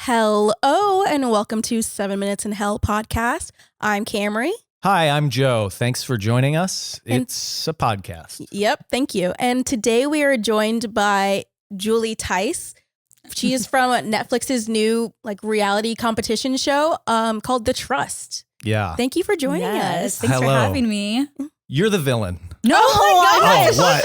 Hello and welcome to 7 Minutes in Hell podcast. I'm Camry. Hi, I'm Joe. Thanks for joining us. It's a podcast. Yep, thank you. And today we are joined by Julie Theis. She is from Netflix's new reality competition show called The Trust. Yeah. Thank you for joining us. Thanks for having me. You're the villain. No, my gosh. What?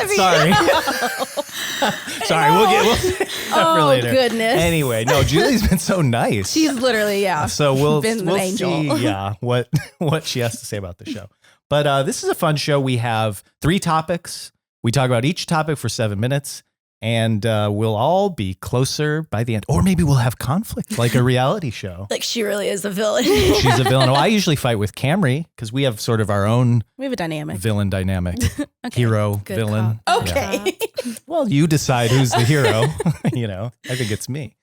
Sorry. We'll for later. Goodness. Anyway, no, Julie's been so nice. She's literally, So we'll been an angel. see, what she has to say about the show. But this is a fun show. We have 3 topics. We talk about each topic for 7 minutes. And we'll all be closer by the end. Or maybe we'll have conflict like a reality show. Like she really is a villain. She's a villain. Well, I usually fight with Camry because we have sort of our own We have a dynamic. villain dynamic. Okay. Hero, Good villain. cop. Okay. Yeah. Well, you decide who's the hero. I think it's me.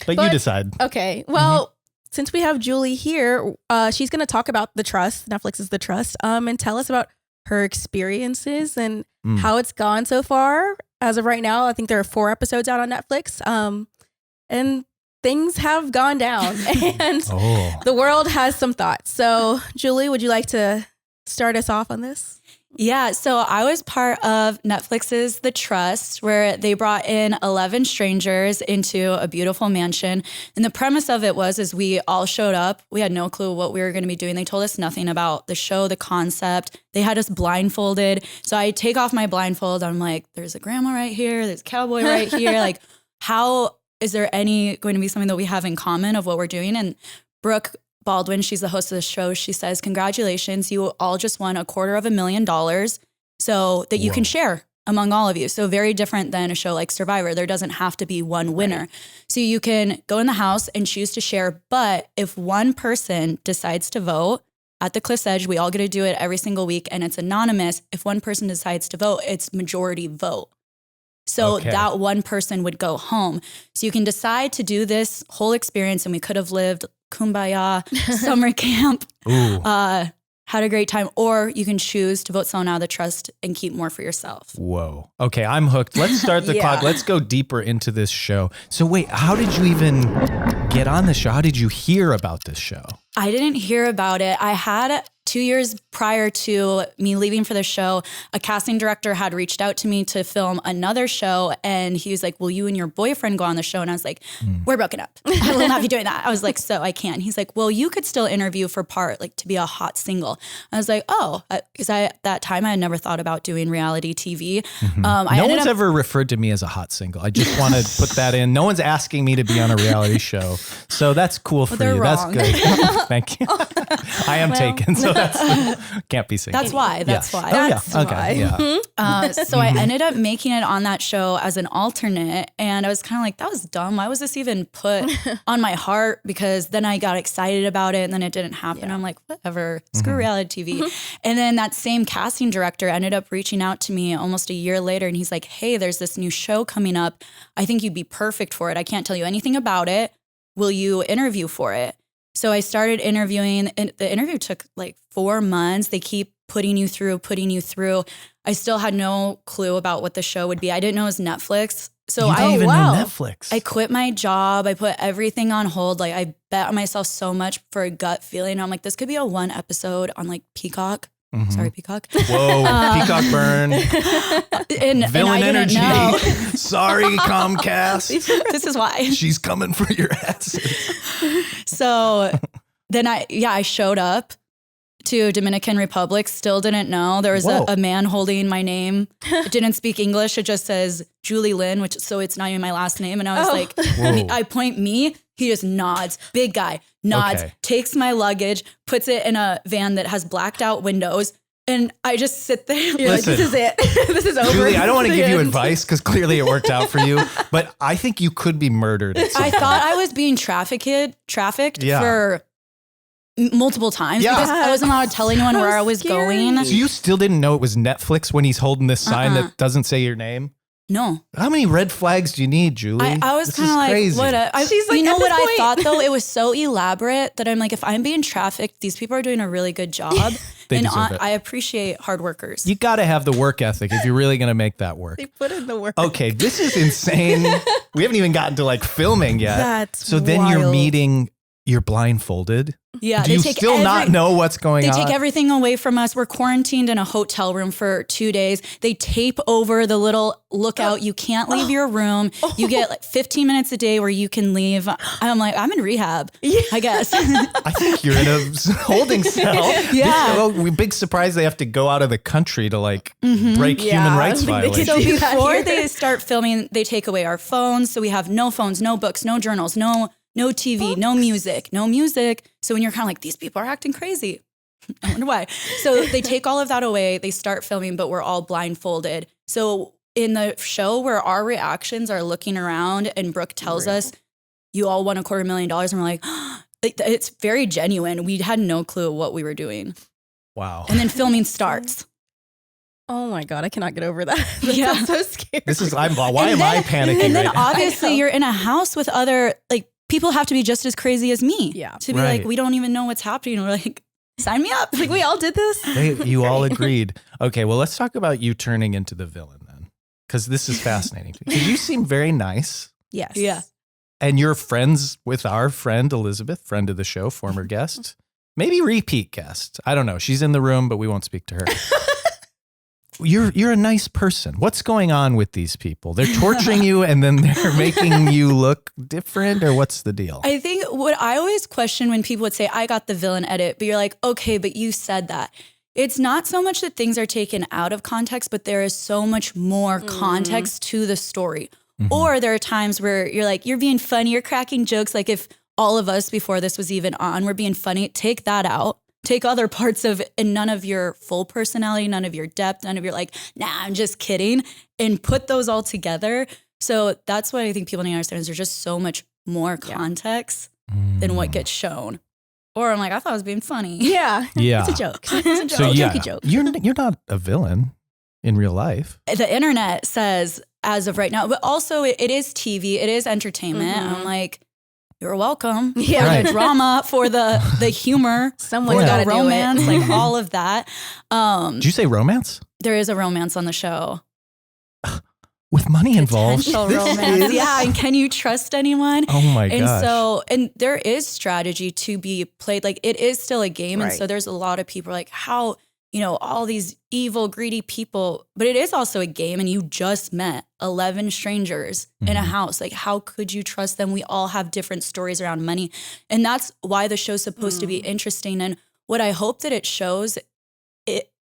But you decide. Okay. Well, since we have Julie here, she's going to talk about The Trust. Netflix's The Trust, and tell us about her experiences and how it's gone so far. As of right now, I think there are 4 episodes out on Netflix. And things have gone down and the world has some thoughts. So, Julie, would you like to start us off on this? Yeah, so I was part of Netflix's The Trust, where they brought in 11 strangers into a beautiful mansion. And the premise of it is we all showed up. We had no clue what we were going to be doing. They told us nothing about the show, the concept. They had us blindfolded. So I take off my blindfold. I'm like, there's a grandma right here. There's a cowboy right here. Like, how is there going to be something that we have in common of what we're doing? And Brooke Baldwin, she's the host of the show. She says, congratulations, you all just won $250,000 so that you can share among all of you. So very different than a show like Survivor. There doesn't have to be one winner. Right. So you can go in the house and choose to share. But if one person decides to vote at the cliff's edge, we all get to do it every single week and it's anonymous. If one person decides to vote, it's majority vote. So that one person would go home. So you can decide to do this whole experience and we could have lived kumbaya, summer camp, had a great time, or you can choose to vote someone out of the trust and keep more for yourself. Whoa. Okay, I'm hooked. Let's start the clock. Let's go deeper into this show. So wait, how did you even get on the show? How did you hear about this show? I didn't hear about it. I had 2 years prior to me leaving for the show, a casting director had reached out to me to film another show. And he was like, will you and your boyfriend go on the show? And I was like, we're broken up. I will not be doing that. I was like, so I can't. He's like, well, you could still interview for part, like to be a hot single. I was like, because at that time I had never thought about doing reality TV. No one's ever referred to me as a hot single. I just want to put that in. No one's asking me to be on a reality show. So that's cool for you. Wrong. That's good. Thank you. I am taken. So can't be seen. That's why. That's why. That's why. Okay. Yeah. So I ended up making it on that show as an alternate. And I was kind of like, that was dumb. Why was this even put on my heart? Because then I got excited about it and then it didn't happen. Yeah. I'm like, whatever, screw reality TV. And then that same casting director ended up reaching out to me almost a year later. And he's like, hey, there's this new show coming up. I think you'd be perfect for it. I can't tell you anything about it. Will you interview for it? So I started interviewing, and the interview took like 4 months. They keep putting you through. I still had no clue about what the show would be. I didn't know it was Netflix. So you didn't even know Netflix. I quit my job. I put everything on hold. Like I bet on myself so much for a gut feeling. I'm like, this could be a 1 episode on like Peacock. Sorry, Peacock. Whoa, Peacock burn. And Villain and energy. Sorry, Comcast. This is why. She's coming for your asses. So then I showed up to Dominican Republic, still didn't know. There was a man holding my name. It didn't speak English. It just says Julie Lynn, so it's not even my last name. And I was like, I point me, he just nods, big guy, nods, takes my luggage, puts it in a van that has blacked out windows. And I just sit there. You're like, this is it. This is over. Julie, I don't want to give you advice because clearly it worked out for you, but I think you could be murdered. I thought I was being trafficked for multiple times because I wasn't allowed to tell anyone where I was going. So you still didn't know it was Netflix when he's holding this sign that doesn't say your name? No. How many red flags do you need, Julie? I was kind of like, crazy. She's like, you know what I thought though? It was so elaborate that I'm like, if I'm being trafficked, these people are doing a really good job. They and deserve it. I appreciate hard workers. You got to have the work ethic if you're really going to make that work. They put in the work. Okay, this is insane. We haven't even gotten to like filming yet. That's so then you're wild. meeting, you're blindfolded. Yeah, Do you still not know what's going on? They take everything away from us. We're quarantined in a hotel room for 2 days. They tape over the little lookout. You can't leave your room. You get like 15 minutes a day where you can leave. I'm like, I'm in rehab, I guess. I think you're in a holding cell. Yeah. Big surprise they have to go out of the country to like break human rights violations. So before they start filming, they take away our phones. So we have no phones, no books, no journals, no TV, no music. So when you're kind of like, these people are acting crazy. I wonder why. So they take all of that away. They start filming, but we're all blindfolded. So in the show where our reactions are looking around and Brooke tells us, you all won $250,000. And we're like, it's very genuine. We had no clue what we were doing. Wow. And then filming starts. Oh my God, I cannot get over that. Yeah. That's so scary. Why am I panicking And then right now? obviously you're in a house with other, like, people have to be just as crazy as me. Yeah. To be like, we don't even know what's happening. We're like, sign me up. Like, we all did this. You all agreed. Okay, well, let's talk about you turning into the villain then. Because this is fascinating. Because you seem very nice. Yes. Yeah. And you're friends with our friend Elizabeth, friend of the show, former guest. Maybe repeat guest. I don't know. She's in the room, but we won't speak to her. You're a nice person. What's going on with these people? They're torturing you and then they're making you look different, or what's the deal? I think what I always question when people would say, I got the villain edit, but you're like, okay, but you said that. It's not so much that things are taken out of context, but there is so much more context to the story. Or there are times where you're like, you're being funny, you're cracking jokes. Like if all of us before this was even on, we're being funny, take that out. Take other parts of and none of your full personality, none of your depth, none of your like, nah, I'm just kidding, and put those all together. So that's what I think people need to understand is there's just so much more context than what gets shown. Or I'm like, I thought I was being funny. Yeah. Yeah. It's a joke. It's a So jokey joke. you're not a villain in real life. The internet says as of right now, but also it is TV, it is entertainment. I'm like, you're welcome. Yeah. For the drama, for the humor, Someone's for gotta the do it. romance, like all of that. Did you say romance? There is a romance on the show. With money involved? Potential This romance. is- Yeah. And can you trust anyone? Oh my And gosh. so, and there is strategy to be played. Like it is still a game. And Right. so there's a lot of people like, how, all these evil, greedy people, but it is also a game. And you just met 11 strangers in a house. Like, how could you trust them? We all have different stories around money. And that's why the show's supposed to be interesting. And what I hope that it shows,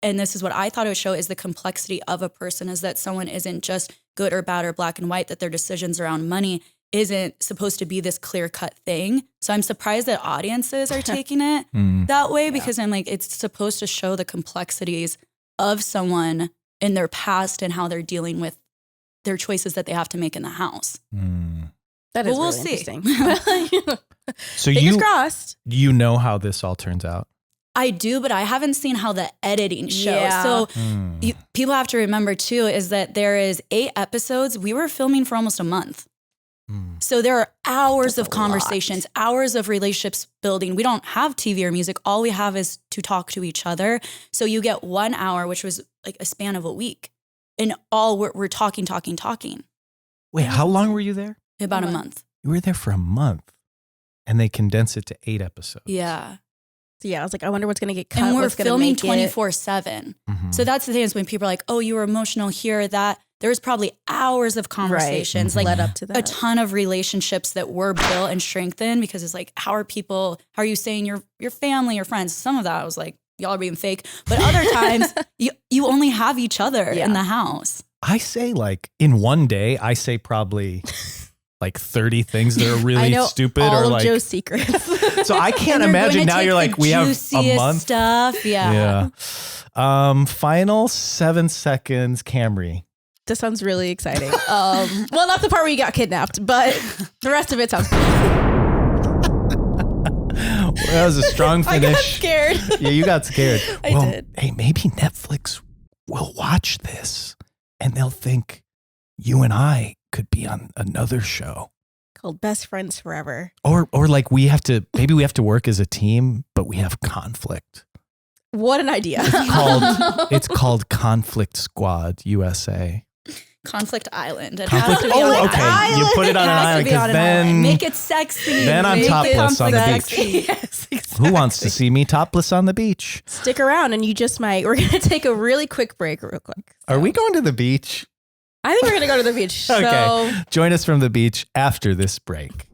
and this is what I thought it would show, is the complexity of a person, is that someone isn't just good or bad or black and white, that their decisions around money isn't supposed to be this clear-cut thing. So I'm surprised that audiences are taking it that way, because I'm like, it's supposed to show the complexities of someone in their past and how they're dealing with their choices that they have to make in the house. That is Well, we'll really see. interesting. So Fingers crossed. you know how this all turns out? I do, but I haven't seen how the editing shows. Yeah. So people have to remember too, is that there is 8 episodes. We were filming for almost a month. So there are hours of conversations, hours of relationships building. We don't have TV or music. All we have is to talk to each other. So you get 1 hour, which was like a span of a week. And all we're talking. Wait, how long were you there? About a month. You were there for a month and they condense it to 8 episodes. Yeah. So yeah, I was like, I wonder what's gonna get cut. And we're what's gonna filming make it. 24/7. So that's the thing, is when people are like, oh, you were emotional here, that. There's probably hours of conversations, like led up to that. a ton of relationships that were built and strengthened, because it's like, how are you saying your family or friends? Some of that I was like, y'all are being fake. But other times you only have each other in the house. I say like in one day, I say probably like 30 things that are I really know stupid all or of like. Joe's secrets. So I can't And we're imagine going to now take you're the like, we have a juiciest month. stuff. Yeah. Final 7 seconds, Camry. This sounds really exciting. Well, not the part where you got kidnapped, but the rest of it sounds. That was a strong I got finish. scared. Yeah, you got scared. I did. Hey, maybe Netflix will watch this and they'll think you and I could be on another show. Called Best Friends Forever. Or like maybe we have to work as a team, but we have conflict. What an idea. It's called Conflict Squad USA. Conflict Island. It Conflict, has to be on an okay. island. You put it on an island because then Make it sexy. Then I'm Make topless on the beach. Yes, exactly. Who wants to see me topless on the beach? Stick around and you just might. We're going to take a really quick break real quick. Are we going to the beach? I think we're going to go to the beach. Okay. So Join us from the beach after this break.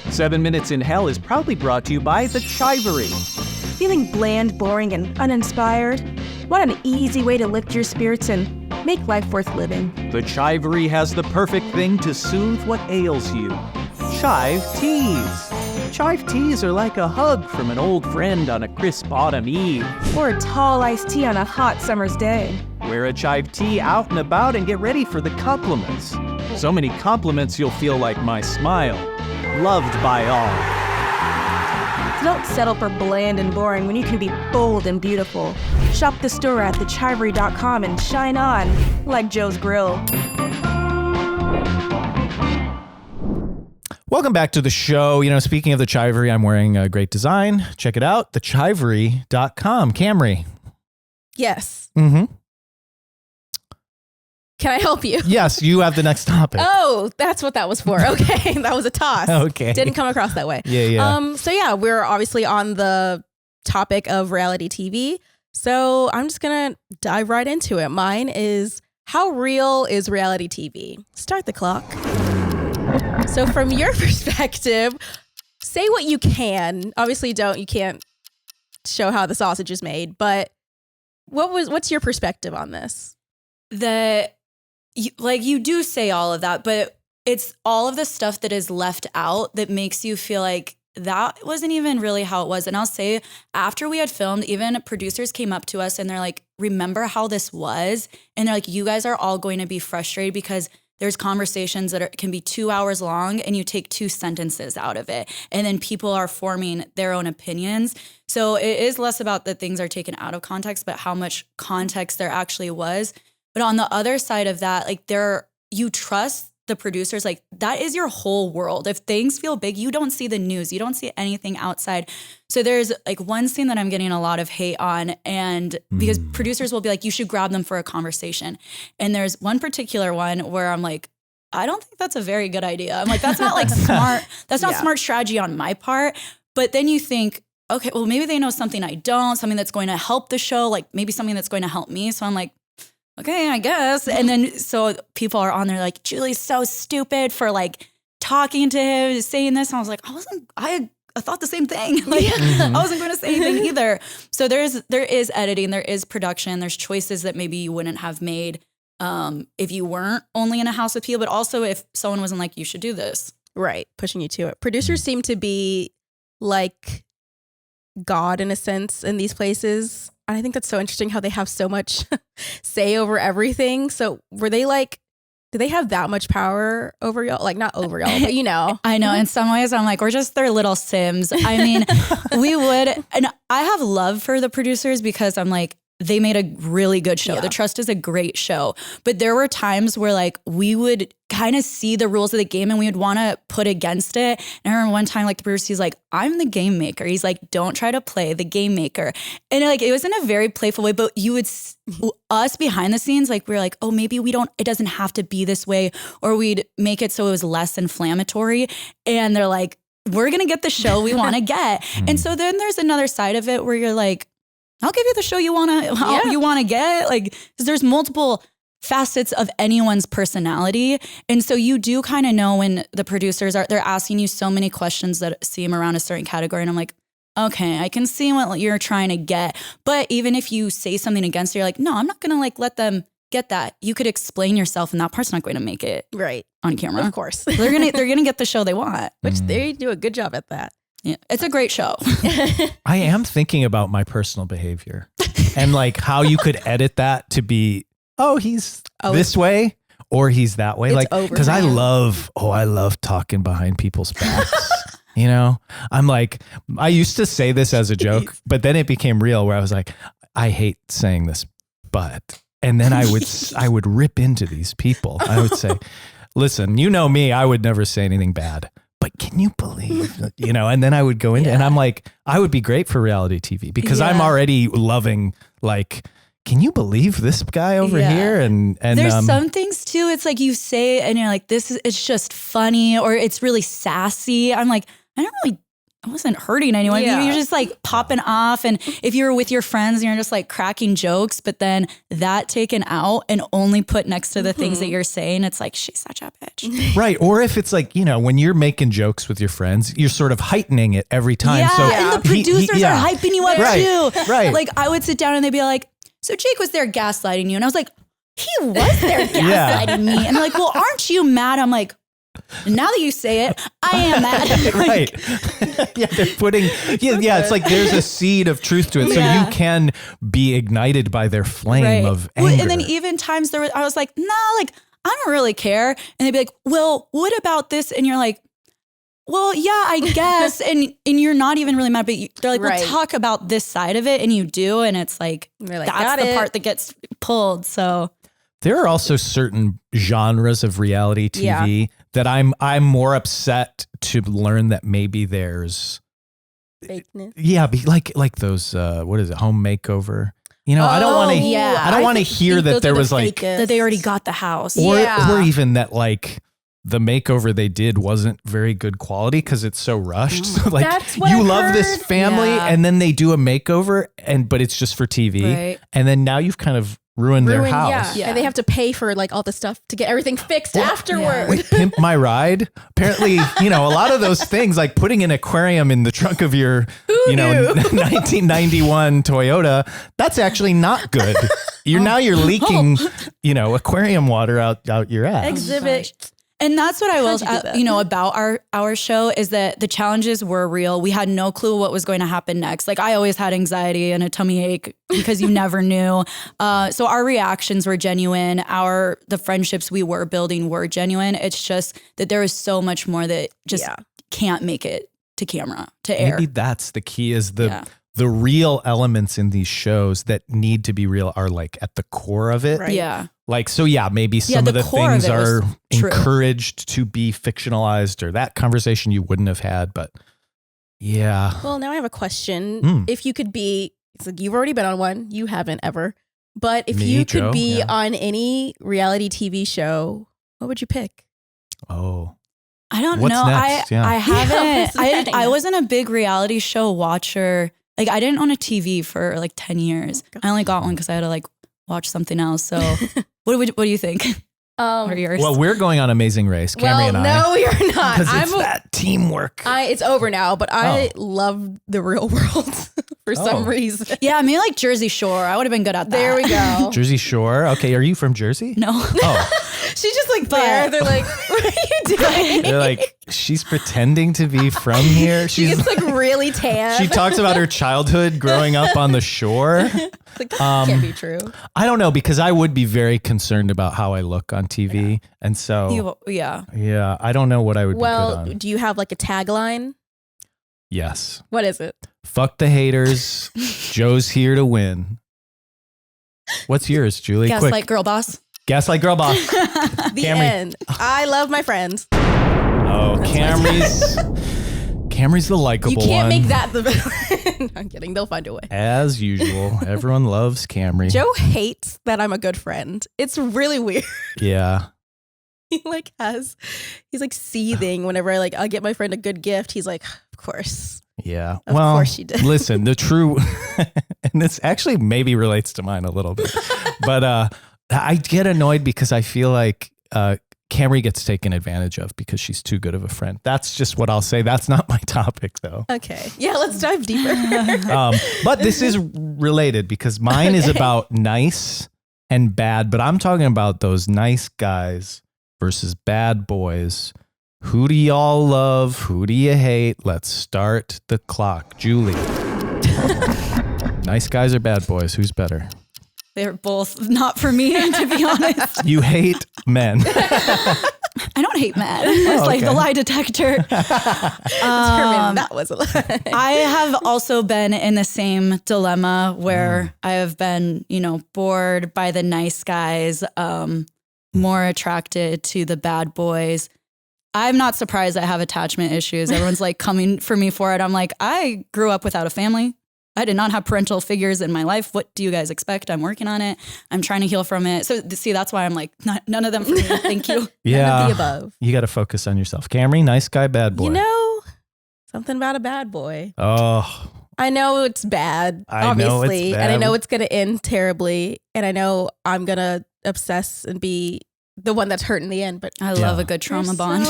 7 Minutes in Hell is proudly brought to you by TheCHIVE. Feeling bland, boring, and uninspired? Want an easy way to lift your spirits and make life worth living? TheCHIVE has the perfect thing to soothe what ails you. Chive Teas. Chive Teas are like a hug from an old friend on a crisp autumn eve. Or a tall iced tea on a hot summer's day? Wear a Chive Tea out and about and get ready for the compliments. So many compliments you'll feel like my smile. Loved by all. So don't settle for bland and boring when you can be bold and beautiful. Shop the store at thechivery.com and shine on like Joe's Grill. Welcome back to the show. You know, speaking of the Chivery, I'm wearing a great design. Check it out, thechivery.com. Camry. yes. Mm-hmm. Can I help you? Yes, you have the next topic. Oh, that's what that was for. Okay. That was a toss. Okay. Didn't come across that way. Yeah. So yeah, we're obviously on the topic of reality TV. So I'm just going to dive right into it. Mine is, how real is reality TV? Start the clock. So from your perspective, say what you can. Obviously you can't show how the sausage is made, but what's your perspective on this? You do say all of that, but it's all of the stuff that is left out that makes you feel like that wasn't even really how it was. And I'll say, after we had filmed, even producers came up to us and they're like, remember how this was? And they're like, you guys are all going to be frustrated because there's conversations that can be 2 hours long and you take 2 sentences out of it. And then people are forming their own opinions. So it is less about that things are taken out of context, but how much context there actually was. But on the other side of that, like you trust the producers, like that is your whole world. If things feel big, you don't see the news, you don't see anything outside. So there's like one scene that I'm getting a lot of hate on, and because producers will be like, you should grab them for a conversation. And there's one particular one where I'm like, I don't think that's a very good idea. I'm like, that's not like smart. That's not smart strategy on my part. But then you think, okay, well, maybe they know something I don't, something that's going to help the show, like maybe something that's going to help me. So I'm like, okay, I guess. And then so people are on there like, Julie's so stupid for like talking to him, saying this. And I was like, I thought the same thing. Like I wasn't going to say anything either. So there is editing, there is production, there's choices that maybe you wouldn't have made if you weren't only in a house with people, but also if someone wasn't like, you should do this. Right. Pushing you to it. Producers seem to be like God in a sense in these places. And I think that's so interesting how they have so much say over everything. So were they like, do they have that much power over y'all? Like not over y'all, but you know. I know. In some ways I'm like, we're just their little Sims. I mean, and I have love for the producers because I'm like, they made a really good show. Yeah. The Trust is a great show. But there were times where like we would kind of see the rules of the game and we would want to put against it. And I remember one time like the producer, he's like, I'm the game maker. He's like, don't try to play the game maker. And like, it was in a very playful way, but you would, us behind the scenes, like we were like, oh, maybe it doesn't have to be this way. Or we'd make it so it was less inflammatory. And they're like, we're going to get the show we want to get. And so then there's another side of it where you're like, I'll give you the show you want to get. Like, 'cause there's multiple facets of anyone's personality. And so you do kind of know when the producers they're asking you so many questions that seem around a certain category. And I'm like, okay, I can see what you're trying to get. But even if you say something against it, you're like, no, I'm not going to like let them get that. You could explain yourself and that person's not going to make it right on camera. Of course. they're going to get the show they want. Which they do a good job at that. Yeah, it's a great show. I am thinking about my personal behavior and like how you could edit that to be, he's this way or he's that way. Like, because I love talking behind people's backs. You know, I'm like, I used to say this as a joke, but then it became real where I was like, I hate saying this, but, and then I would rip into these people. I would say, listen, you know me, I would never say anything bad. like, can you believe, and then I would go into, and I'm like, I would be great for reality TV because I'm already loving, like, can you believe this guy over here? And there's some things too. It's like you say, and you're like, it's just funny, or it's really sassy. I'm like, I wasn't hurting anyone. Yeah. You're just like popping off. And if you're with your friends and you're just like cracking jokes, but then that taken out and only put next to the things that you're saying, it's like, she's such a bitch. Right. Or if it's like, when you're making jokes with your friends, you're sort of heightening it every time. Yeah, So and the producers are hyping you up too. Right. Like I would sit down and they'd be like, so Jake was there gaslighting you. And I was like, he was there gaslighting me. And they're like, well, aren't you mad? I'm like, now that you say it, I am mad. Right. They're putting, it's like there's a seed of truth to it. So you can be ignited by their flame of anger. And then even times I was like, nah, like, I don't really care. And they'd be like, well, what about this? And you're like, well, yeah, I guess. and you're not even really mad, but they're like, well, talk about this side of it. And you do. And it's like, that's the part that gets pulled. So there are also certain genres of reality TV that I'm more upset to learn that maybe there's fakeness. Yeah, like those what is it, home makeover? I don't want to. I don't want to hear that there was like that they already got the house, or even that like the makeover they did wasn't very good quality because it's so rushed. So like you love this family and then they do a makeover but it's just for TV, and then now you've kind of ruined their house. Yeah. And they have to pay for like all the stuff to get everything fixed afterward. Wait, Pimp My Ride? Apparently, a lot of those things like putting an aquarium in the trunk of your, 1991 Toyota, that's actually not good. You're leaking, aquarium water out your ass. Exhibit. And that's what I will, about our show is that the challenges were real. We had no clue what was going to happen next. Like I always had anxiety and a tummy ache because you never knew. So our reactions were genuine. The friendships we were building were genuine. It's just that there is so much more that just can't make it to camera, to air. Maybe that's the key is the real elements in these shows that need to be real are like at the core of it. Right. Yeah. Like, so maybe some of the things are encouraged to be fictionalized or that conversation you wouldn't have had, but Well, now I have a question. If you could be, it's like you've already been on one, you haven't ever, but if you could be on any reality TV show, what would you pick? Oh. I don't What's know. next? I haven't, next? I wasn't a big reality show watcher. Like I didn't own a TV for like 10 years. I only got one because I had to like watch something else. So what do you think? What are yours? Well, we're going on Amazing Race, Camry and I. No, we are not. Because it's that teamwork. It's over now, but I love the real world for some reason. Yeah, maybe like Jersey Shore. I would have been good at that. There we go. Jersey Shore. Okay, are you from Jersey? No. Oh. She's just like there. They're like, what are you doing? They're like, she's pretending to be from here. She gets like really tan. She talks about her childhood growing up on the shore. Like, that can't be true. I don't know, because I would be very concerned about how I look on TV. And so, yeah, I don't know what I would be good on. Do you have like a tagline? Yes. What is it? Fuck the haters. Joe's here to win. What's yours, Julie? Gaslight Quick. Girl Boss. Gaslight Girl Boss. The end. I love my friends. Oh, Camry's the likable one. You can't make that the villain. I'm kidding. They'll find a way. As usual, everyone loves Camry. Joe hates that I'm a good friend. It's really weird. Yeah. He's like seething whenever I get my friend a good gift. He's like, of course. Yeah. Of course she did. Listen, the true, and this actually maybe relates to mine a little bit, but I get annoyed because I feel like Camry gets taken advantage of because she's too good of a friend. That's just what I'll say. That's not my topic though. Okay. Yeah, let's dive deeper. But this is related because mine is about nice and bad, but I'm talking about those nice guys versus bad boys. Who do y'all love? Who do you hate? Let's start the clock. Julie. Nice guys or bad boys? Who's better? They're both not for me, to be honest. You hate men. I don't hate men. It's like the lie detector. That was a lie. I have also been in the same dilemma where I have been, bored by the nice guys, more attracted to the bad boys. I'm not surprised I have attachment issues. Everyone's like coming for me for it. I'm like, I grew up without a family. I did not have parental figures in my life. What do you guys expect? I'm working on it. I'm trying to heal from it. So see, that's why I'm like, none of them for me. Thank you. Yeah. None of the above. You got to focus on yourself. Camry, nice guy, bad boy. You know, something about a bad boy. Oh, I know it's bad, obviously. And I know it's going to end terribly. And I know I'm going to obsess and be the one that's hurt in the end. But I love a good trauma bond.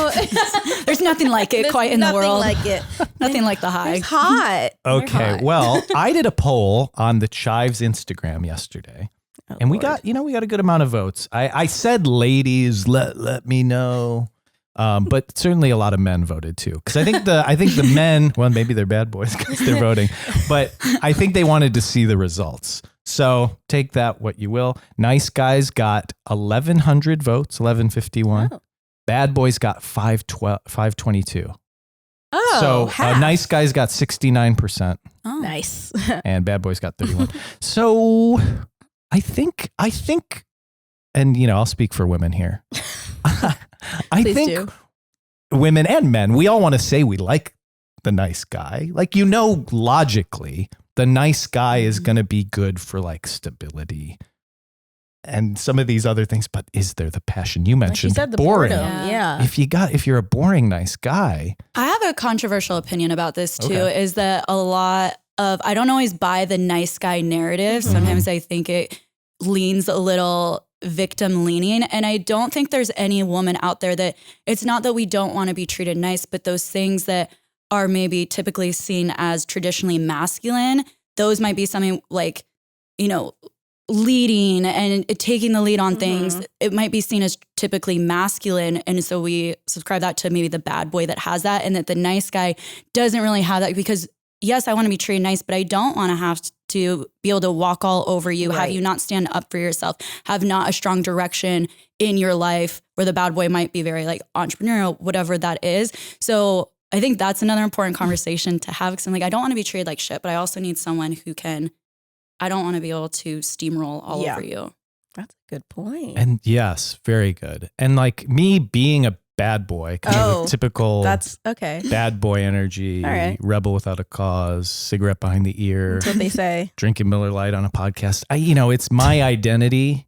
There's nothing like it quite in the world. Nothing like it. Nothing like the high. It's hot. okay. Hot. Well, I did a poll on the Chive's Instagram yesterday. And we got a good amount of votes. I said, ladies, let me know. But certainly a lot of men voted too. Because I think the men, well, maybe they're bad boys because they're voting, but I think they wanted to see the results. So take that what you will. Nice guys got 1,100 votes, 1,151. Oh. Bad boys got 522. Oh, so half. Nice guys got 69%. Oh. Nice. And bad boys got 31. So I think, and I'll speak for women here. I Please think do. Women and men, we all want to say we like the nice guy. Like, logically, the nice guy is going to be good for like stability and some of these other things. But is there the passion you mentioned? Like you said, the boring. boredom. Yeah. If you're a boring nice guy. I have a controversial opinion about this too, is that a lot of, I don't always buy the nice guy narrative. Mm-hmm. Sometimes I think it leans a little victim leaning. And I don't think there's any woman out there that it's not that we don't want to be treated nice, but those things that are maybe typically seen as traditionally masculine, those might be something like, leading and taking the lead on things. It might be seen as typically masculine. And so we subscribe that to maybe the bad boy that has that, and that the nice guy doesn't really have that, because yes, I want to be treated nice, but I don't want to have to be able to walk all over you, have you not stand up for yourself, have not a strong direction in your life, where the bad boy might be very like entrepreneurial, whatever that is. So I think that's another important conversation to have, because I'm like, I don't want to be treated like shit, but I also need someone who can, I don't want to be able to steamroll all over you. That's a good point. And yes, very good. And like me being a bad boy, kind of a typical that's okay. bad boy energy, rebel without a cause, cigarette behind the ear. That's what they say. Drinking Miller Lite on a podcast. It's my identity.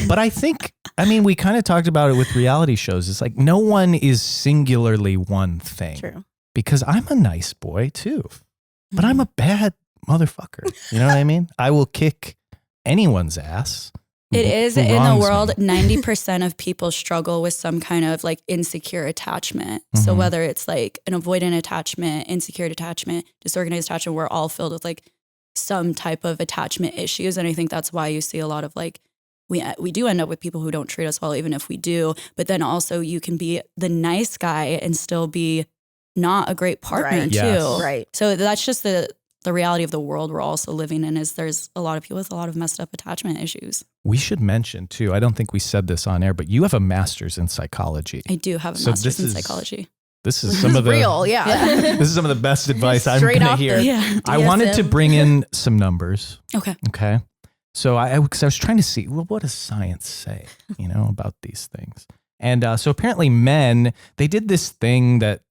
But I think, we kind of talked about it with reality shows. It's like no one is singularly one thing. True. Because I'm a nice boy too, but I'm a bad motherfucker. You know what I mean? I will kick anyone's ass. It is in the world, 90% of people struggle with some kind of like insecure attachment. So whether it's like an avoidant attachment, insecure attachment, disorganized attachment, we're all filled with like some type of attachment issues. And I think that's why you see a lot of like, we do end up with people who don't treat us well, even if we do. But then also you can be the nice guy and still be not a great partner too. Yes. Right. So that's just the reality of the world we're also living in, is there's a lot of people with a lot of messed up attachment issues. We should mention too, I don't think we said this on air, but you have a master's in psychology. I do have a master's in psychology. This is some of the real, yeah. This is some of the best advice I'm going to hear. I wanted to bring in some numbers. Okay. So I was trying to see, well, what does science say, about these things? And so apparently men, they did this thing that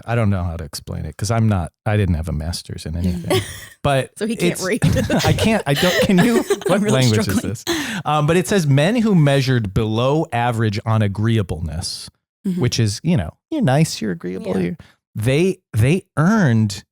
I don't know how to explain it, because I didn't have a master's in anything, but so he can't read. Can you, what really language struggling. Is this? But it says men who measured below average on agreeableness, which is, you're nice, you're agreeable. Yeah. They earned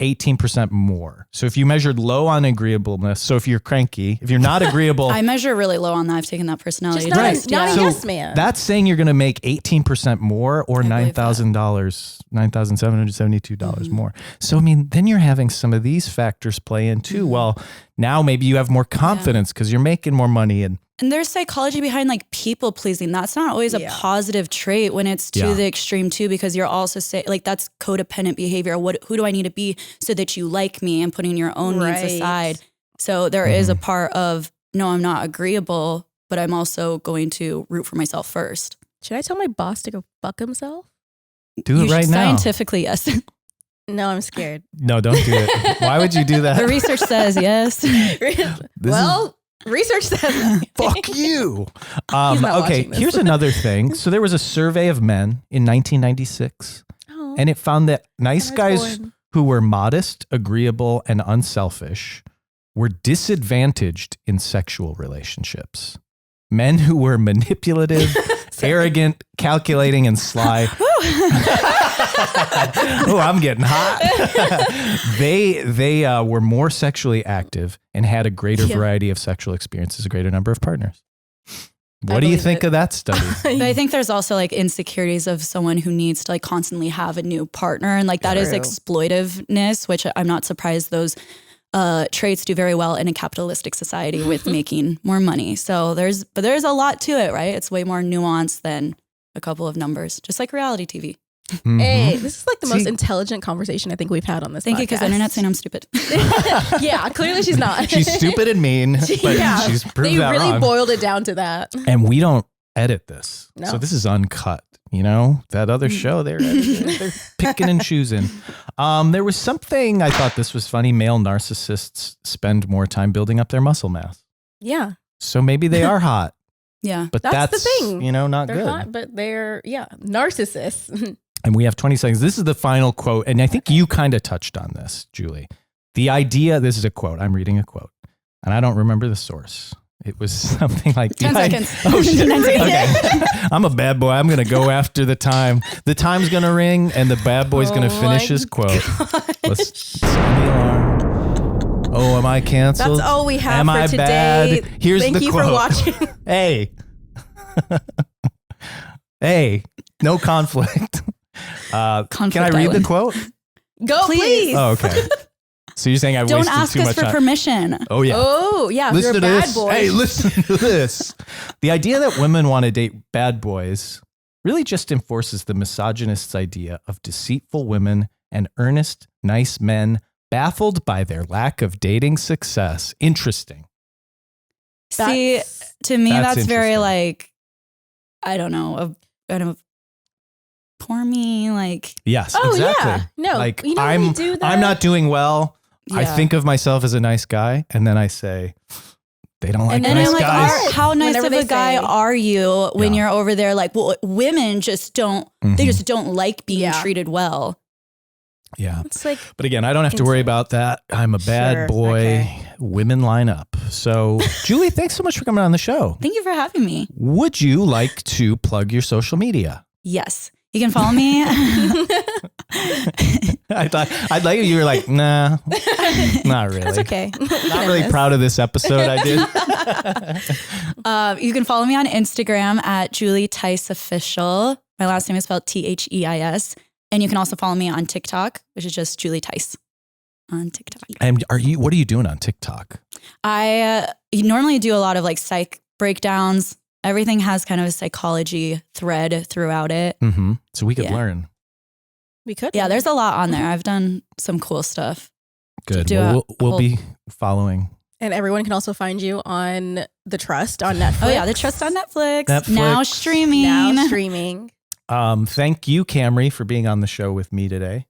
18% more. So if you measured low on agreeableness, so if you're cranky, if you're not agreeable. I measure really low on that. I've taken that personality test. Not a so yes man. That's saying you're going to make 18% more, or $9,000, $9,772 more. So, then you're having some of these factors play in too. Well, now maybe you have more confidence because you're making more money. And there's psychology behind like people pleasing. That's not always a positive trait when it's to the extreme too, because you're also saying like that's codependent behavior. Who do I need to be so that you like me, and putting your own needs aside. So there is a part of, no, I'm not agreeable, but I'm also going to root for myself first. Should I tell my boss to go fuck himself? Do it right now. Scientifically, yes. No, I'm scared. No, don't do it. Why would you do that? The research says yes. Research says Fuck you. not Okay, watching this. here's another thing. So there was a survey of men in 1996, and it found that nice guys who were modest, agreeable, and unselfish were disadvantaged in sexual relationships. Men who were manipulative, arrogant, calculating, and sly. Oh, I'm getting hot. They were more sexually active and had a greater variety of sexual experiences, a greater number of partners. What do you think of that study? But I think there's also like insecurities of someone who needs to like constantly have a new partner. And like that is exploitiveness, which I'm not surprised those traits do very well in a capitalistic society with making more money. So there's a lot to it, right? It's way more nuanced than a couple of numbers, just like reality TV. Mm-hmm. Hey, this is like the most intelligent conversation I think we've had on this Thank podcast. you, because the internet's saying I'm stupid. Yeah, clearly she's not. She's stupid and mean, but she's proved they that really wrong. boiled it down to that. And we don't edit this. No. So this is uncut. You know, that other show, they're picking and choosing. There was something, I thought this was funny. Male narcissists spend more time building up their muscle mass. Yeah. So maybe they are hot, Yeah. but That's that's, the thing. you know, not They're good. hot, but they're, narcissists. And we have 20 seconds. This is the final quote. And I think you kind of touched on this, Julie. The idea, this is a quote. I'm reading a quote. And I don't remember the source. It was something like 10 seconds. Oh shit. 10 seconds. Okay. I'm a bad boy. I'm going to go after the time. The time's going to ring and the bad boy's going to finish his quote. Let's sound the alarm. Oh, am I canceled? That's all we have am for I today. bad? Here's Thank the you quote. for watching. Hey. Hey, no conflict. Can I read Island. the quote? Go, please. Oh, okay. So you're saying I Don't wasted ask too us much for time? permission. Oh yeah. Oh, yeah. Listen You're to a bad this. boy. Hey, listen to this. The idea that women want to date bad boys really just enforces the misogynist's idea of deceitful women and earnest, nice men baffled by their lack of dating success. Interesting. See, That's- to me, that's that's very interesting. like, I don't know, kind of poor me, like, Yes, Oh, exactly. yeah. No, like you know when we do that? I'm not doing well. I Yeah. think of myself as a nice guy, and then I say, they don't like And and nice I'm like, guys. how nice Whenever of they a guy say- are you when Yeah. you're over there? Like, well, women just don't, they Mhm. just don't like being Yeah. treated well. Yeah. It's like, But again, I don't have to worry about that. I'm a bad Sure, boy. okay. Women line up. So, Julie, thanks so much for coming on the show. Thank you for having me. Would you like to plug your social media? Yes. You can follow me. I'd like you were like, nah, not really. that's okay. Not really proud of this episode I did. You can follow me on Instagram at Julie Theis Official. My last name is spelled Theis. And you can also follow me on TikTok, which is just Julie Theis on TikTok. And what are you doing on TikTok? I normally do a lot of like psych breakdowns. Everything has kind of a psychology thread throughout it. Mm-hmm. So we could Yeah. learn. We could. Yeah, there's a lot on there. I've done some cool stuff. Good. do Well, a we'll whole- be following. And everyone can also find you on The Trust on Netflix. Oh yeah, The Trust on Netflix. Netflix. Now streaming. Now streaming. Thank you, Camry, for being on the show with me today.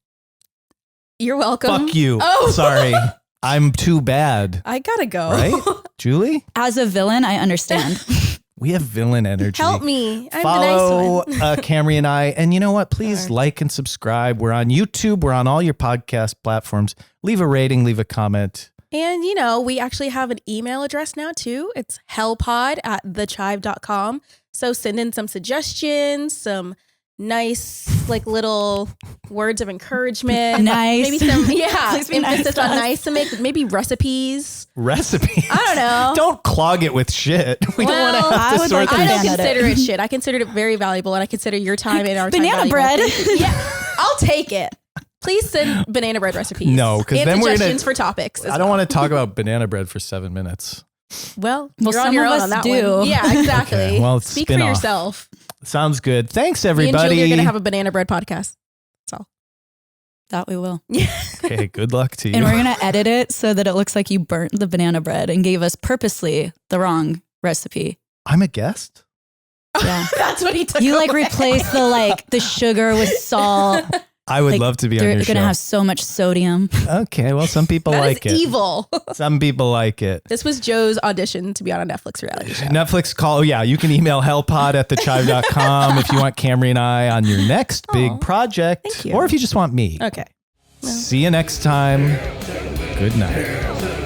You're welcome. Fuck you. Oh. Sorry. I'm too bad. I gotta go. Right? Julie? As a villain, I understand. We have villain energy. Help me. I'm Follow the nice one. Camry and I. And you know what? Please Alright. like and subscribe. We're on YouTube. We're on all your podcast platforms. Leave a rating. Leave a comment. And, we actually have an email address now, too. It's hellpod@thechive.com. So send in some suggestions, some nice, little words of encouragement. Nice. Maybe some, Please be nice emphasis to on us. nice to make, maybe recipes. Recipes. I don't know. Don't clog it with shit. We don't Well, want to I have to would sort like through I to don't banana consider it shit. I consider it very valuable, and I consider your time and our time Banana valuable. bread. Yeah, I'll take it. Please send banana bread recipes. No, 'cause and then we're gonna- suggestions for topics. I don't want to talk about banana bread for 7 minutes. Well, Well, you're on some your of own us on that do. one. Yeah, exactly. Okay, well, Speak spin for off. yourself. Sounds good. Thanks, Me and everybody. Julie are gonna have a banana bread podcast. That we will. Okay, good luck to you. And we're going to edit it so that it looks like you burnt the banana bread and gave us purposely the wrong recipe. I'm a guest. Yeah. That's what he took. You away. replace the sugar with salt I would love to be on your show. They're going to have so much sodium. Okay, well, some people That like is it. evil. Some people like it. This was Joe's audition to be on a Netflix reality show. Netflix call. Yeah, you can email hellpod@thechive.com if you want Camry and I on your next big project. Thank you. Or if you just want me. Okay. See you next time. Good night.